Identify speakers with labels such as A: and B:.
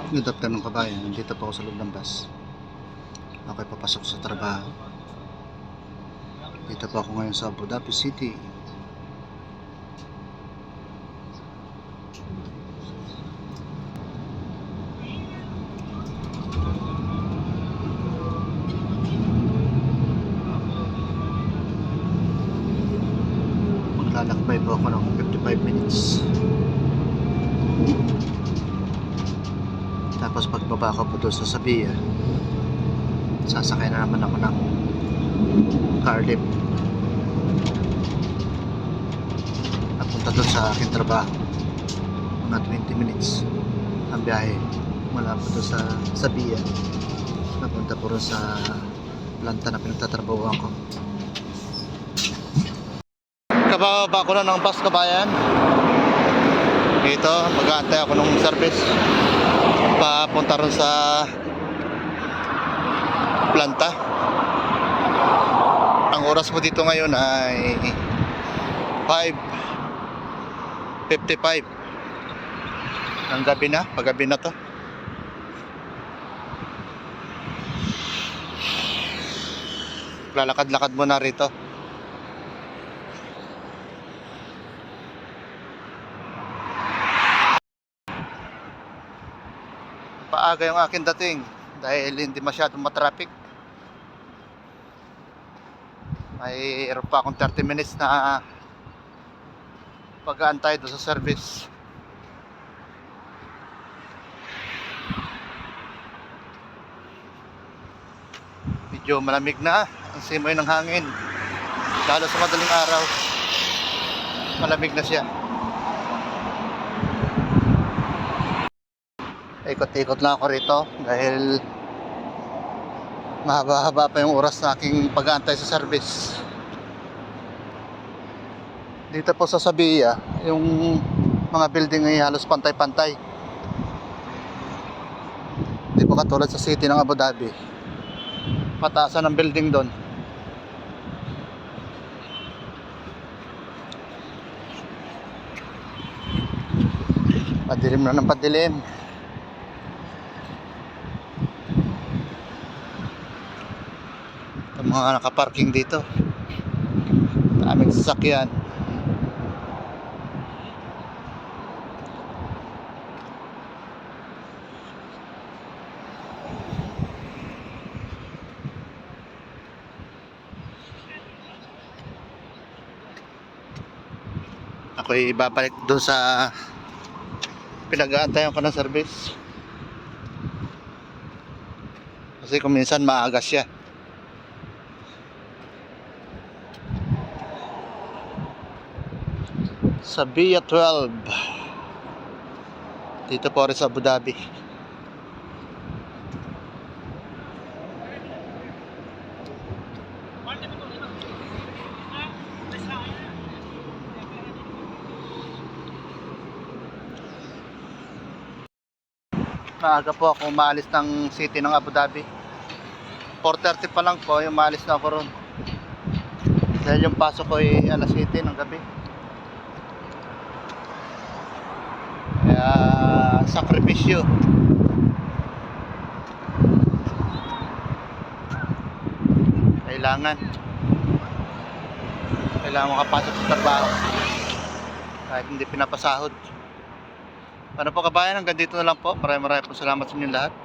A: Good afternoon kabayan, nandito po ako sa loob ng bus. Ako'y papasok sa trabaho. Dito po ako ngayon sa Abu Dhabi City. Maglalakbay po ako ng 55 minutes. Tapos pagbaba ko po doon sa Sabia, sasakay na naman ako ng car lift at punta doon sa aking trabaho. Mga 20 minutes ang biyahe mula po doon sa Sabia napunta po rin sa planta na pinagtatrabahuan ko. Kababa ko na ng bus kabayan. Dito mag-aantay ako ng service papunta rin sa planta. Ang oras mo dito ngayon ay 5:55 ng gabi na, paggabi na to. Lalakad-lakad muna rito. Paaga yung aking dating dahil hindi masyadong matraffic. Mayroon pa akong 30 minutes na pag-aantay doon sa service. Medyo malamig na ang simoy ng hangin, lalo sa madaling araw. Malamig na siya. Ikot-ikot lang ako rito dahil mahaba-haba pa yung oras na aking pag-aantay sa service. Dito po sa Sabia, yung mga building ay halos pantay-pantay. Hindi po katulad sa city ng Abu Dhabi. Pataasan ng building doon. Padilim na ng padilim. Mga nakaparking dito, daming sasakyan. Ako'y babalik doon sa pinag-aantayan ko ng service kasi kung minsan maaga siya. Sabia 12 dito po rin sa Abu Dhabi. Maaga po ako umaalis ng city ng Abu Dhabi. 4:30 pa lang po yung umaalis na ako ron dahil yung pasok ko ay alas 7 ng gabi. Kaya sakripisyo. Kailangan makapasok sa trabaho kahit hindi pinapasahod. Ano po kabayan, hanggang dito na lang po. Maraming po salamat sa inyo lahat.